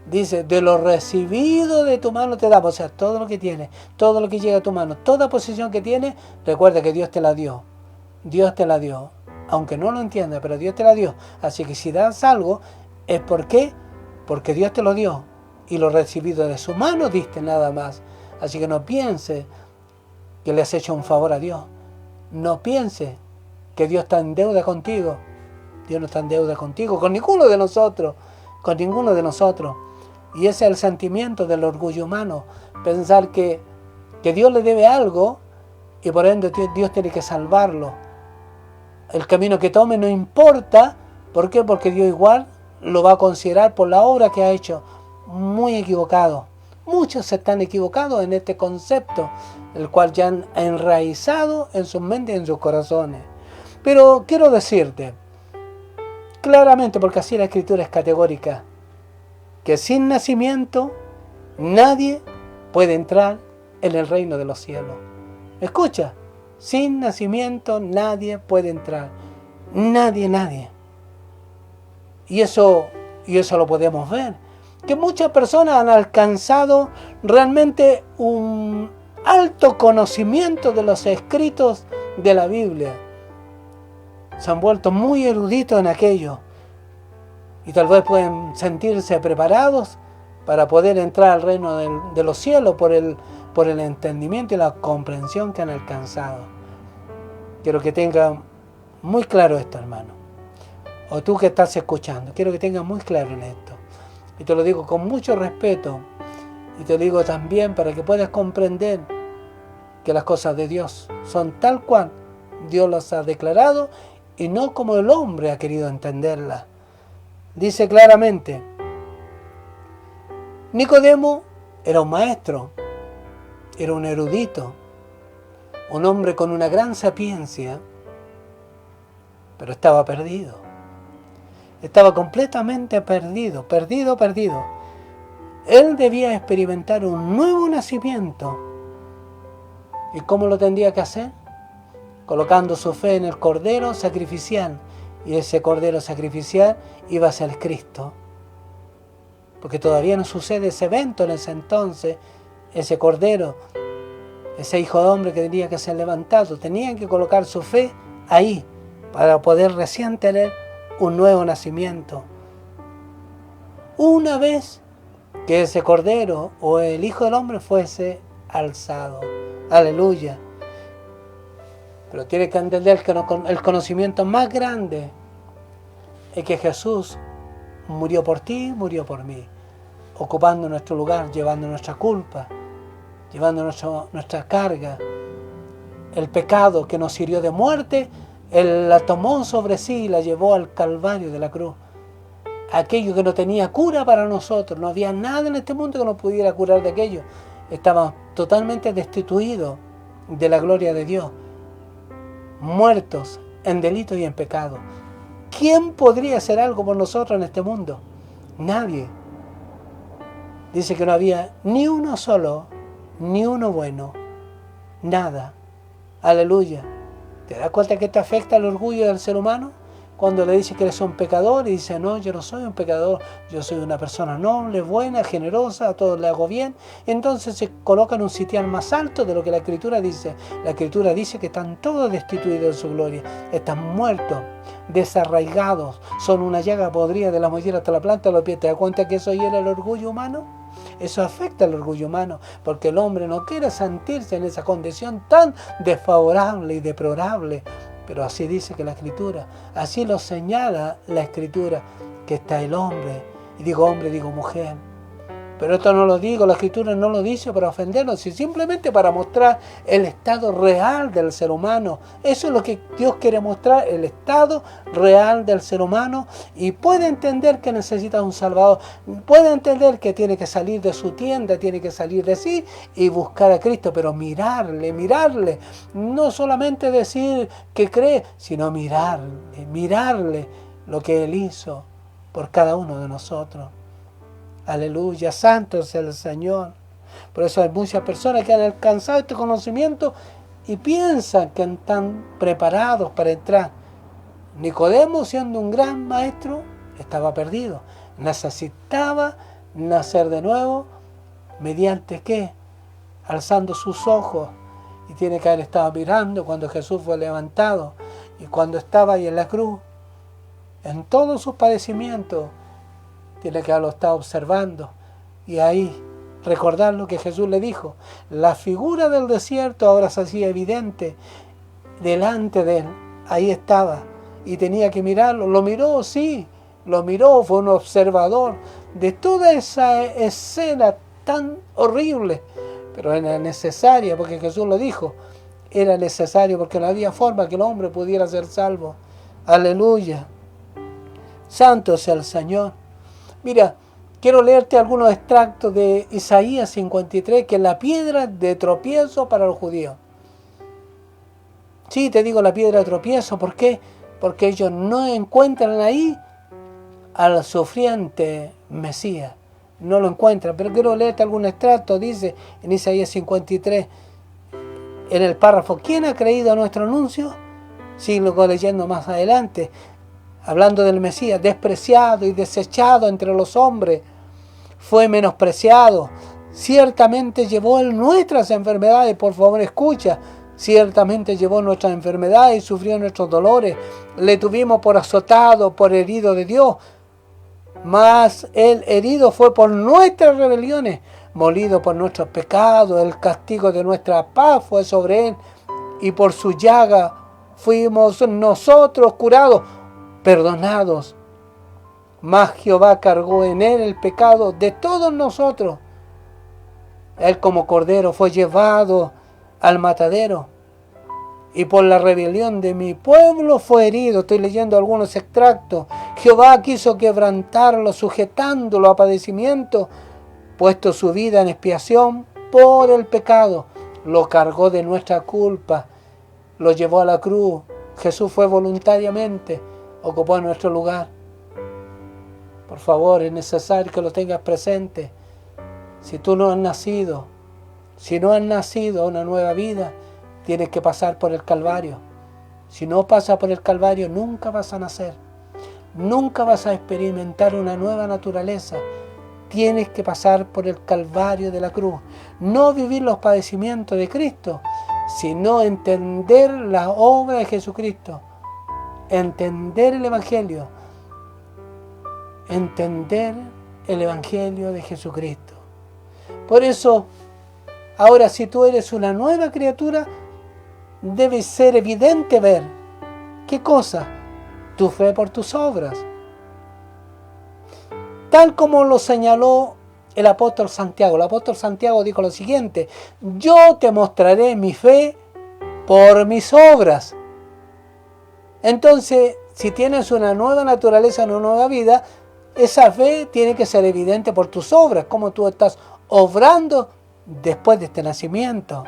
dice: de lo recibido de tu mano te damos. O sea, todo lo que tienes, todo lo que llega a tu mano, toda posición que tienes, recuerda que Dios te la dio. Dios te la dio. Aunque no lo entiendas, pero Dios te la dio. Así que si das algo, es porque Dios te lo dio. Y lo recibido de su mano diste, nada más. Así que no piense que le has hecho un favor a Dios. No piense que Dios está en deuda contigo. Dios no está en deuda contigo, con ninguno de nosotros. Con ninguno de nosotros. Y ese es el sentimiento del orgullo humano. Pensar que Dios le debe algo y por ende Dios tiene que salvarlo. el camino que tome no importa. ¿Por qué? Porque Dios igual lo va a considerar por la obra que ha hecho. Muy equivocado. Muchos están equivocados en este concepto, el cual ya han enraizado en sus mentes y en sus corazones. Pero quiero decirte claramente, porque así la Escritura es categórica, que sin nacimiento nadie puede entrar en el reino de los cielos. Escucha, sin nacimiento nadie puede entrar. Nadie. Y eso lo podemos ver. Que muchas personas han alcanzado realmente un alto conocimiento de los escritos de la Biblia. Se han vuelto muy eruditos en aquello. Y tal vez pueden sentirse preparados para poder entrar al reino de los cielos por el entendimiento y la comprensión que han alcanzado. Quiero que tengan muy claro esto, hermano. O tú que estás escuchando, quiero que tengas muy claro en esto. Y te lo digo con mucho respeto. Y te lo digo también para que puedas comprender que las cosas de Dios son tal cual Dios las ha declarado y no como el hombre ha querido entenderlas. Dice claramente, Nicodemo era un maestro, era un erudito, un hombre con una gran sapiencia, pero estaba perdido. Estaba completamente perdido. Él debía experimentar un nuevo nacimiento. ¿Y cómo lo tendría que hacer? Colocando su fe en el Cordero sacrificial. Y ese Cordero sacrificial iba a ser Cristo. Porque todavía no sucede ese evento en ese entonces. Ese Cordero, ese Hijo de Hombre que tenía que ser levantado. Tenían que colocar su fe ahí para poder recién tener un nuevo nacimiento. Una vez que ese Cordero o el Hijo del Hombre fuese alzado. Aleluya. Pero tienes que entender que el conocimiento más grande es que Jesús murió por ti, murió por mí, ocupando nuestro lugar, llevando nuestra culpa, llevando nuestra carga. El pecado que nos hirió de muerte, Él la tomó sobre sí y la llevó al Calvario de la cruz. Aquello que no tenía cura para nosotros, no había nada en este mundo que nos pudiera curar de aquello. Estábamos totalmente destituidos de la gloria de Dios, muertos en delitos y en pecado. ¿Quién podría hacer algo por nosotros en este mundo? Nadie. Dice que no había ni uno solo, ni uno bueno, nada. Aleluya. ¿Te das cuenta que te afecta el orgullo del ser humano? Cuando le dice que eres un pecador y dice, no, yo no soy un pecador, yo soy una persona noble, buena, generosa, a todos le hago bien. Entonces se coloca en un sitial más alto de lo que la Escritura dice. La Escritura dice que están todos destituidos de su gloria, están muertos, desarraigados, son una llaga podrida de la mollera hasta la planta de los pies. ¿Te das cuenta que eso hiere el orgullo humano? Eso afecta al orgullo humano, porque el hombre no quiere sentirse en esa condición tan desfavorable y deplorable. Pero así dice que la Escritura, así lo señala la Escritura, que está el hombre. Y digo hombre, digo mujer. Pero esto no lo digo, la Escritura no lo dice para ofendernos, sino simplemente para mostrar el estado real del ser humano. Eso es lo que Dios quiere mostrar, el estado real del ser humano. Y puede entender que necesita un Salvador, puede entender que tiene que salir de su tienda, tiene que salir de sí y buscar a Cristo, pero mirarle. No solamente decir que cree, sino mirarle lo que Él hizo por cada uno de nosotros. Aleluya, santo es el Señor. Por eso hay muchas personas que han alcanzado este conocimiento y piensan que están preparados para entrar. Nicodemo, siendo un gran maestro, estaba perdido. Necesitaba nacer de nuevo. ¿Mediante qué? Alzando sus ojos. Y tiene que haber estado mirando cuando Jesús fue levantado y cuando estaba ahí en la cruz, en todos sus padecimientos. Tiene que haberlo estado observando y ahí recordar lo que Jesús le dijo. La figura del desierto ahora se hacía evidente delante de él. Ahí estaba y tenía que mirarlo. Lo miró, sí, lo miró, fue un observador de toda esa escena tan horrible, pero era necesaria porque Jesús lo dijo. era necesario, porque no había forma que el hombre pudiera ser salvo. Aleluya. Santo sea el Señor. Mira, quiero leerte algunos extractos de Isaías 53, que es la piedra de tropiezo para los judíos. Sí, te digo la piedra de tropiezo. ¿Por qué? Porque ellos no encuentran ahí al sufriente Mesías. No lo encuentran. Pero quiero leerte algún extracto. Dice en Isaías 53, en el párrafo: ¿quién ha creído a nuestro anuncio? Sigo leyendo más adelante, hablando del Mesías: despreciado y desechado entre los hombres, fue menospreciado. Ciertamente llevó él nuestras enfermedades. Por favor, escucha. Ciertamente llevó nuestras enfermedades y sufrió nuestros dolores. Le tuvimos por azotado, por herido de Dios. Mas el herido fue por nuestras rebeliones, molido por nuestros pecados. El castigo de nuestra paz fue sobre él, y por su llaga fuimos nosotros curados, perdonados. Mas Jehová cargó en él el pecado de todos nosotros. Él como cordero fue llevado al matadero, y por la rebelión de mi pueblo fue herido. Estoy leyendo algunos extractos. Jehová quiso quebrantarlo, sujetándolo a padecimiento, puesto su vida en expiación por el pecado. Lo cargó de nuestra culpa, lo llevó a la cruz. Jesús fue voluntariamente, ocupó nuestro lugar. Por favor, es necesario que lo tengas presente. Si tú no has nacido, si no has nacido a una nueva vida, tienes que pasar por el Calvario. Si no pasas por el Calvario, nunca vas a nacer. Nunca vas a experimentar una nueva naturaleza. Tienes que pasar por el Calvario de la cruz. No vivir los padecimientos de Cristo, sino entender la obra de Jesucristo. Entender el Evangelio. Entender el Evangelio de Jesucristo. Por eso, ahora, si tú eres una nueva criatura, debe ser evidente ver, ¿qué cosa? Tu fe por tus obras. Tal como lo señaló el apóstol Santiago. El apóstol Santiago dijo lo siguiente: yo te mostraré mi fe por mis obras. Entonces, si tienes una nueva naturaleza, una nueva vida, esa fe tiene que ser evidente por tus obras, como tú estás obrando después de este nacimiento.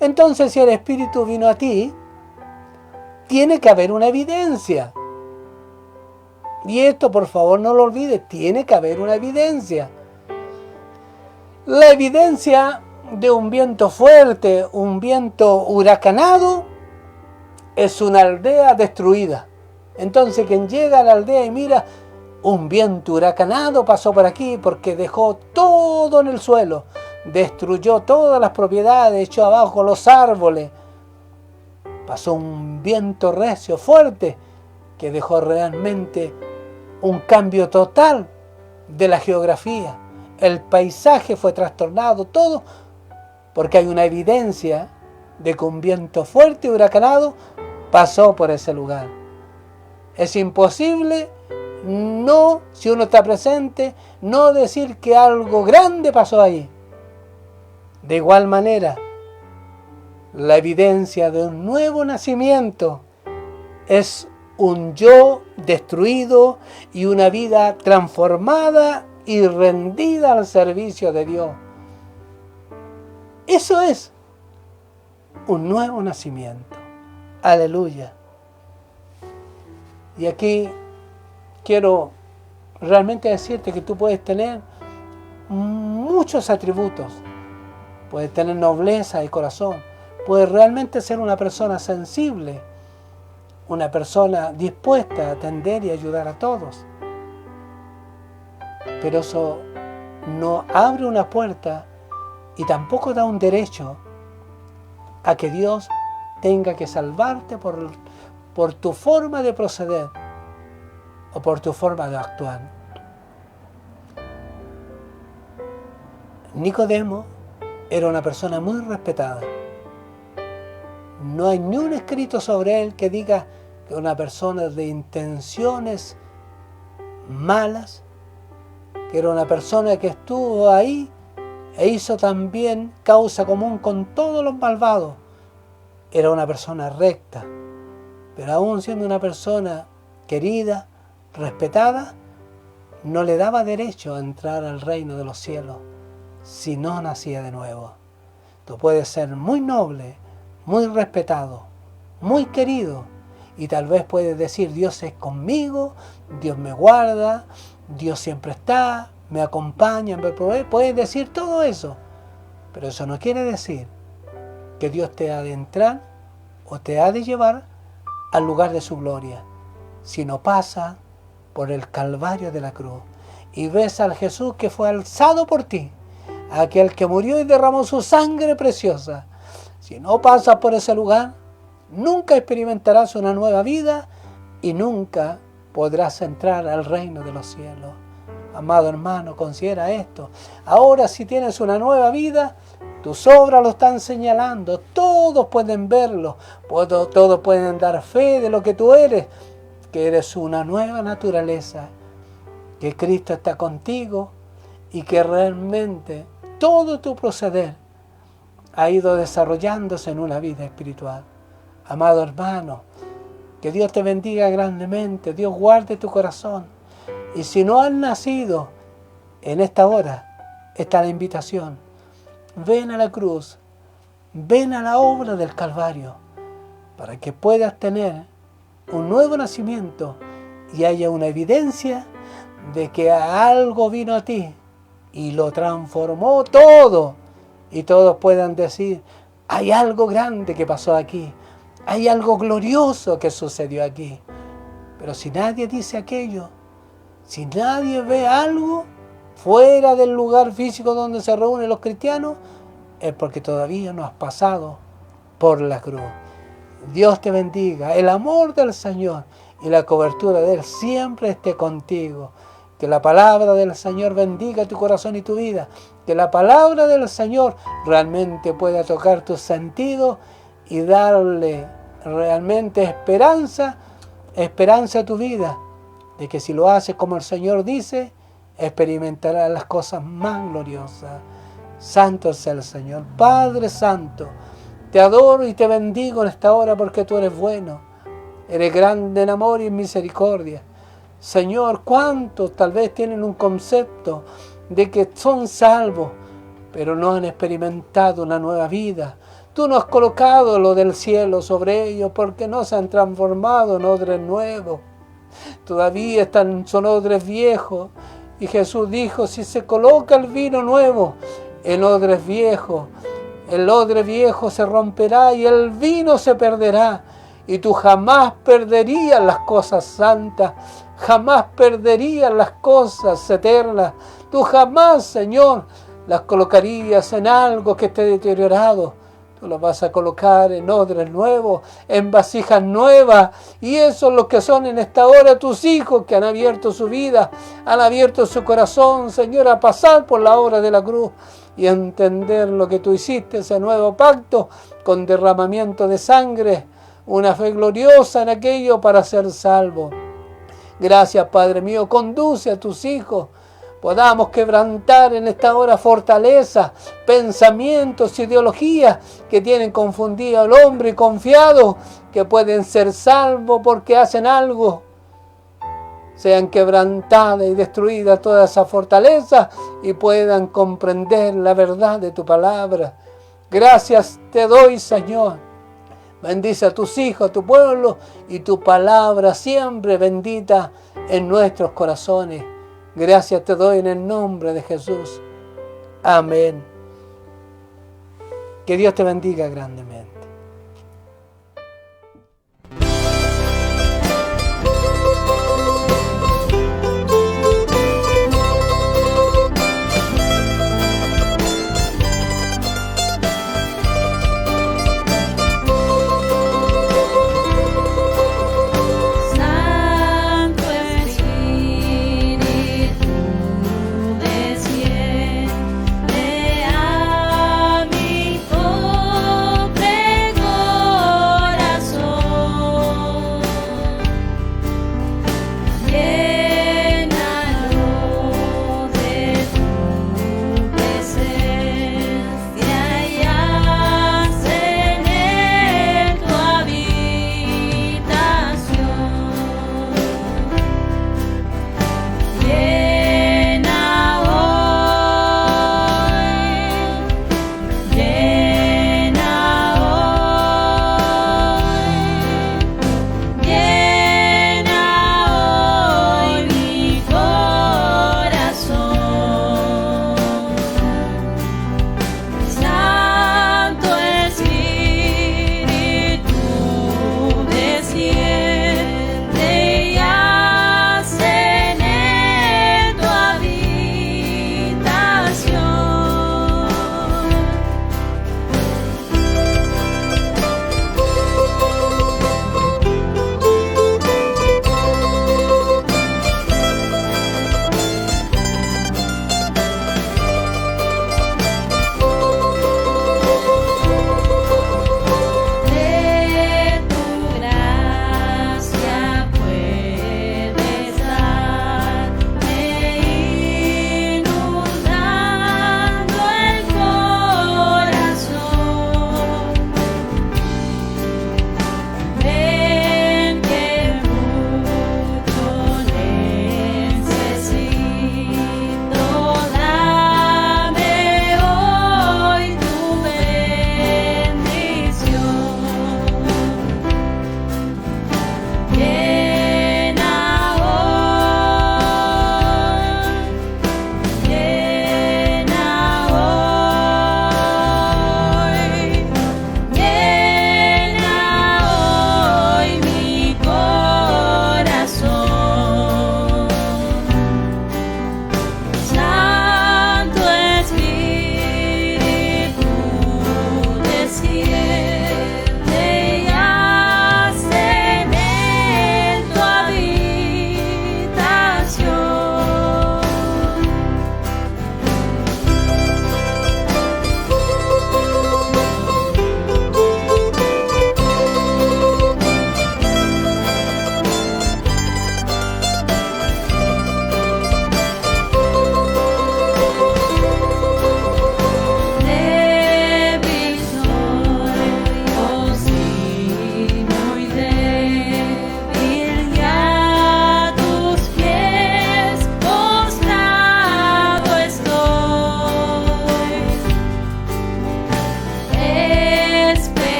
Entonces, si el Espíritu vino a ti, tiene que haber una evidencia. Y esto, por favor, no lo olvides, tiene que haber una evidencia. La evidencia de un viento fuerte, un viento huracanado, es una aldea destruida. Entonces, quien llega a la aldea y mira, un viento huracanado pasó por aquí, porque dejó todo en el suelo, destruyó todas las propiedades, echó abajo los árboles. Pasó un viento recio, fuerte, que dejó realmente un cambio total de la geografía. El paisaje fue trastornado, todo, porque hay una evidencia de que un viento fuerte y huracanado pasó por ese lugar. Es imposible, no, si uno está presente, no decir que algo grande pasó ahí. De igual manera, la evidencia de un nuevo nacimiento es un yo destruido y una vida transformada y rendida al servicio de Dios. Eso es un nuevo nacimiento. Aleluya. Y aquí quiero realmente decirte que tú puedes tener muchos atributos. Puedes tener nobleza de corazón. Puedes realmente ser una persona sensible. Una persona dispuesta a atender y ayudar a todos. Pero eso no abre una puerta y tampoco da un derecho a que Dios tenga que salvarte por tu forma de proceder o por tu forma de actuar. Nicodemo era una persona muy respetada. No hay ni un escrito sobre él que diga que una persona de intenciones malas, que era una persona que estuvo ahí e hizo también causa común con todos los malvados. era una persona recta, pero aún siendo una persona querida, respetada, no le daba derecho a entrar al reino de los cielos si no nacía de nuevo. Tú puedes ser muy noble, muy respetado, muy querido, y tal vez puedes decir: Dios es conmigo, Dios me guarda, Dios siempre está, me acompaña, me provee. Puedes decir todo eso, pero eso no quiere decir que Dios te ha de entrar o te ha de llevar al lugar de su gloria, si no pasa por el Calvario de la cruz y ves al Jesús que fue alzado por ti, aquel que murió y derramó su sangre preciosa. Si no pasas por ese lugar, nunca experimentarás una nueva vida y nunca podrás entrar al reino de los cielos. Amado hermano, considera esto. Ahora, si tienes una nueva vida, tus obras lo están señalando. Todos pueden verlo. Todos pueden dar fe de lo que tú eres, que eres una nueva naturaleza, que Cristo está contigo y que realmente todo tu proceder ha ido desarrollándose en una vida espiritual. Amado hermano, que Dios te bendiga grandemente, Dios guarde tu corazón. Y si no has nacido, en esta hora está la invitación. Ven a la cruz, ven a la obra del Calvario, para que puedas tener un nuevo nacimiento y haya una evidencia de que algo vino a ti y lo transformó todo. Y todos puedan decir: hay algo grande que pasó aquí, hay algo glorioso que sucedió aquí. Pero si nadie dice aquello, si nadie ve algo fuera del lugar físico donde se reúnen los cristianos, es porque todavía no has pasado por la cruz. Dios te bendiga, el amor del Señor y la cobertura de Él siempre esté contigo. Que la palabra del Señor bendiga tu corazón y tu vida. Que la palabra del Señor realmente pueda tocar tus sentidos y darle realmente esperanza a tu vida. De que si lo haces como el Señor dice, experimentarás las cosas más gloriosas. Santo sea el Señor. Padre Santo, te adoro y te bendigo en esta hora porque tú eres bueno. Eres grande en amor y en misericordia. Señor, ¿cuántos tal vez tienen un concepto de que son salvos, pero no han experimentado una nueva vida? Tú no has colocado lo del cielo sobre ellos porque no se han transformado en odres nuevos. Todavía son odres viejos. Y Jesús dijo: si se coloca el vino nuevo en odres viejos, el odre viejo se romperá y el vino se perderá. Y tú jamás perderías las cosas santas, jamás perderías las cosas eternas. Tú jamás, Señor, las colocarías en algo que esté deteriorado. Tú las vas a colocar en odres nuevos, en vasijas nuevas. Y eso es lo que son en esta hora tus hijos que han abierto su vida, han abierto su corazón, Señor, a pasar por la obra de la cruz y a entender lo que tú hiciste, ese nuevo pacto con derramamiento de sangre, una fe gloriosa en aquello para ser salvo. Gracias, Padre mío, conduce a tus hijos. Podamos quebrantar en esta hora fortaleza, pensamientos, ideologías que tienen confundido al hombre y confiado que pueden ser salvos porque hacen algo. Sean quebrantadas y destruidas todas esas fortalezas y puedan comprender la verdad de tu palabra. Gracias te doy, Señor. Bendice a tus hijos, a tu pueblo y tu palabra siempre bendita en nuestros corazones. Gracias te doy en el nombre de Jesús. Amén. Que Dios te bendiga grandemente.